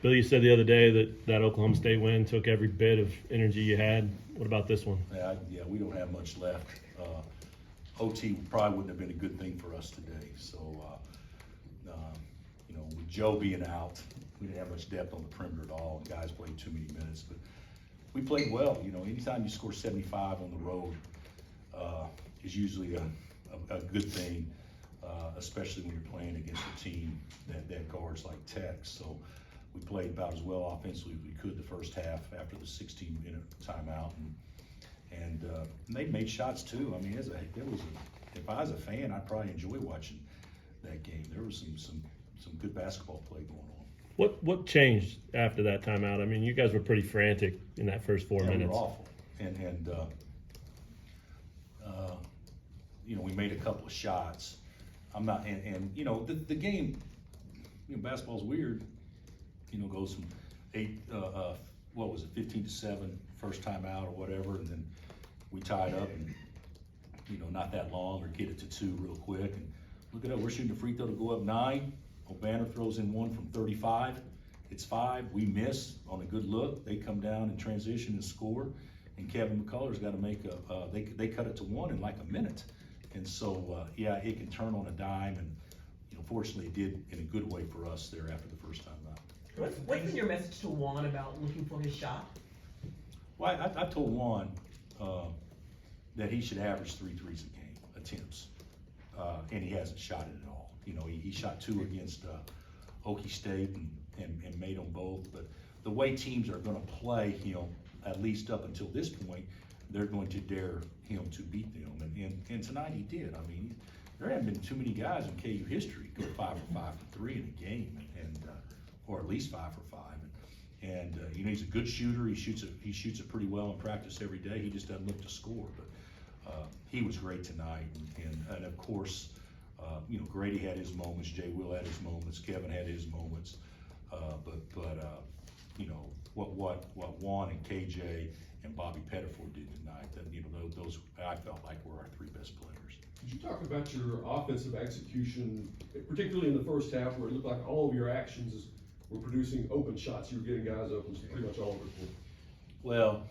Bill, you said the other day that Oklahoma State win took every bit of energy you had. What about this one? Yeah, we don't have much left. OT probably wouldn't have been a good thing for us today. So, with Joe being out, we didn't have much depth on the perimeter at all, and guys played too many minutes. But we played well. Anytime you score 75 on the road is usually a good thing, especially when you're playing against a team that guards like Tech. So we played about as well offensively as we could the first half after the 16-minute timeout, and they made shots too. I mean, if I was a fan, I'd probably enjoy watching that game. There was some good basketball play going on. What changed after that timeout? I mean, you guys were pretty frantic in that first 4 minutes. We were awful, and we made a couple of shots. I'm not, the game, basketball's weird. Goes from 15-7 first time out or whatever, and then we tied up and not that long, or get it to 2 real quick. And look at that, we're shooting a free throw to go up 9. O'Banner throws in one from 35. It's 5. We miss on a good look. They come down in transition and score. And Kevin McCullough's got to make they cut it to 1 in like a minute. And so, it can turn on a dime. And, fortunately it did in a good way for us there after the first time out. What's been your message to Juan about looking for his shot? Well, I told Juan that he should average 3 threes a game, attempts. And he hasn't shot it at all. He shot 2 against Okie State and made them both. But the way teams are going to play him, at least up until this point, they're going to dare him to beat them. And tonight he did. I mean, there haven't been too many guys in KU history go 5 for 5 for 3 in a game, or at least 5 for 5. And he's a good shooter. He shoots it pretty well in practice every day. He just doesn't look to score. But he was great tonight. And of course, Grady had his moments. Jay Will had his moments. Kevin had his moments. What Juan and KJ and Bobby Pettiford did tonight, those I felt like were our 3 best players. Could you talk about your offensive execution, particularly in the first half, where it looked like all of your actions were producing open shots? You were getting guys open pretty much all over the court. Well,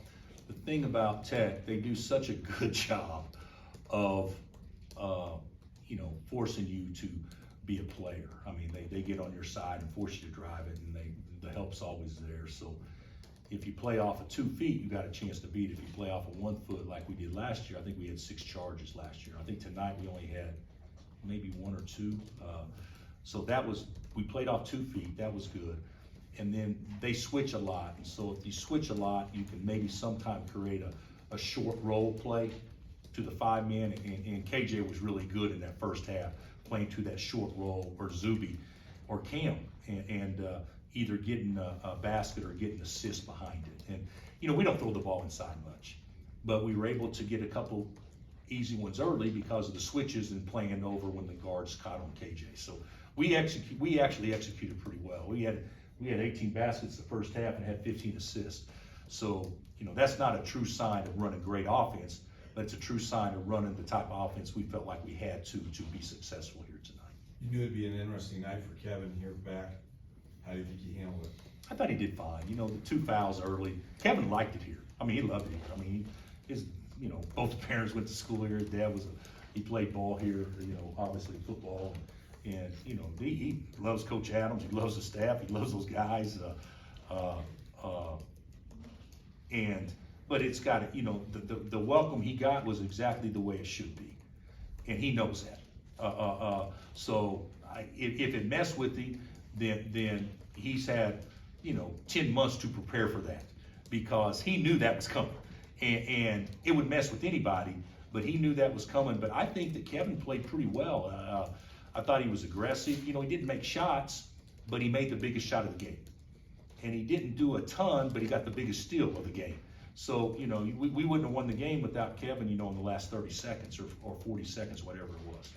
the thing about Tech, they do such a good job of forcing you to be a player. I mean, they get on your side and force you to drive it, and the help's always there. So if you play off of 2 feet, you got a chance to beat it. If you play off of 1 foot like we did last year, I think we had 6 charges last year. I think tonight we only had maybe 1 or 2. So we played off 2 feet, that was good. And then they switch a lot. And so if you switch a lot, you can maybe sometime create a short roll play to the 5-man. And KJ was really good in that first half, playing to that short roll, or Zuby or Cam, and either getting a basket or getting an assist behind it. And we don't throw the ball inside much, but we were able to get a couple easy ones early because of the switches and playing over when the guards caught on KJ. So we actually executed pretty well. We had 18 baskets the first half and had 15 assists. So that's not a true sign of running great offense, but it's a true sign of running the type of offense we felt like we had to be successful here tonight. You knew it'd be an interesting night for Kevin here back. How do you think he handled it? I thought he did fine. The 2 fouls early. Kevin liked it here. I mean, he loved it here. I mean, both parents went to school here. His dad he played ball here, obviously football. And, he loves Coach Adams. He loves the staff. He loves those guys. But it's got the welcome he got was exactly the way it should be. And he knows that. So if it messed with him, then he's had 10 months to prepare for that, because he knew that was coming, and it would mess with anybody, but he knew that was coming. But I think that Kevin played pretty well. I thought he was aggressive. He didn't make shots, but he made the biggest shot of the game, and he didn't do a ton, but he got the biggest steal of the game. So we wouldn't have won the game without Kevin in the last 30 seconds or 40 seconds, whatever it was.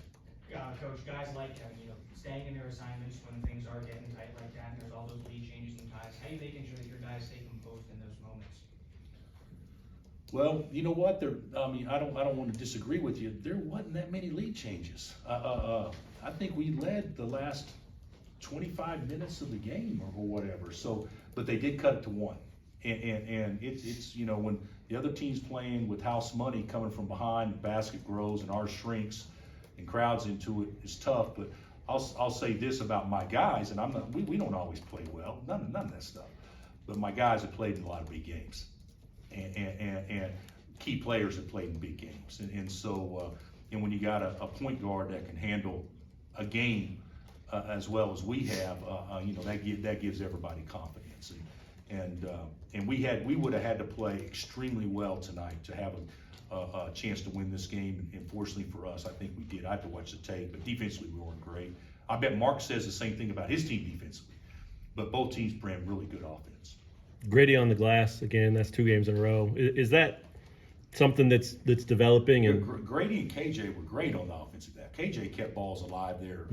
Coach, guys like Kevin, staying in their assignments when things are getting tight like that, and there's all those lead changes and ties. How are you making sure that your guys stay composed in those moments? Well, you know what? I don't want to disagree with you. There wasn't that many lead changes. I think we led the last 25 minutes of the game or whatever. So, but they did cut it to 1. And it's, you know, when the other team's playing with house money coming from behind, the basket grows and ours shrinks and crowds into it, it's tough. But I'll say this about my guys, and we don't always play well, none of that stuff. But my guys have played in a lot of big games, and key players have played in big games. And so, and when you got a point guard that can handle a game as well as we have, you know, that gives everybody confidence. And we would have had to play extremely well tonight to have a chance to win this game. And fortunately for us, I think we did. I have to watch the tape, but defensively we weren't great. I bet Mark says the same thing about his team defensively, but both teams ran really good offense. Gritty on the glass again. That's 2 games in a row. Is that something that's developing? And Grady and KJ were great on the offensive end. KJ kept balls alive there.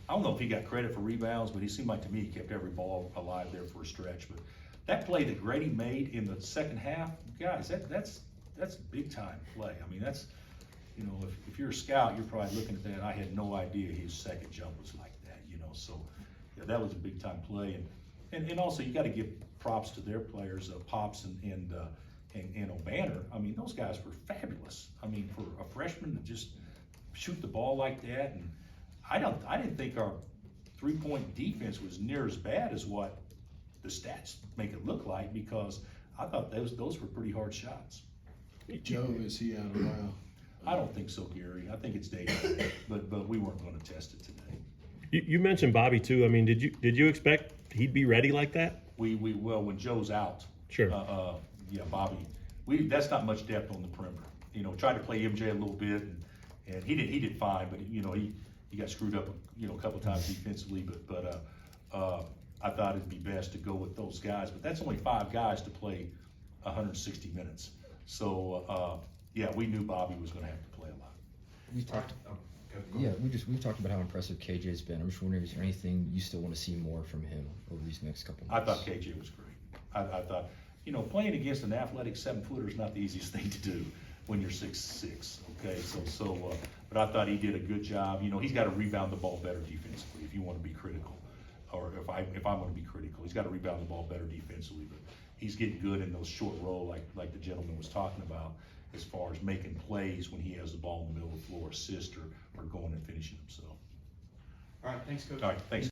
I don't know if he got credit for rebounds, but he seemed like to me he kept every ball alive there for a stretch. But that play that Grady made in the second half, guys, that's big time play. I mean, that's, you know, if you're a scout, you're probably looking at that. I had no idea his second jump was like that, you know. So yeah, that was a big time play. And also you got to give props to their players, Pops and O'Banner. I mean, those guys were fabulous. I mean, for a freshman to just shoot the ball like that, and I didn't think our 3-point defense was near as bad as what the stats make it look like, because I thought those were pretty hard shots. Joe, is he out of while? I don't think so, Gary. I think it's data, but we weren't going to test it today. you mentioned Bobby too. I mean, did you expect he'd be ready like that? Well, when Joe's out, Sure. Yeah, Bobby, that's not much depth on the perimeter. You know, tried to play MJ a little bit, and he did fine, but you know, he got screwed up, you know, a couple of times defensively. But I thought it'd be best to go with those guys. But that's only 5 guys to play 160 minutes. So yeah, we knew Bobby was going to have to play a lot. We talked. Go Yeah, ahead. we talked about how impressive KJ's been. I'm just wondering, is there anything you still want to see more from him over these next couple I months? thought KJ was great. I thought, you know, playing against an athletic 7-footer is not the easiest thing to do when you're 6'6". Okay, but I thought he did a good job. You know, he's got to rebound the ball better defensively if you want to be critical, or if I'm going to be critical, he's got to rebound the ball better defensively. But he's getting good in those short roll, like the gentleman was talking about, as far as making plays when he has the ball in the middle of the floor, assist or going and finishing himself. All right, thanks, Coach. All right, thanks.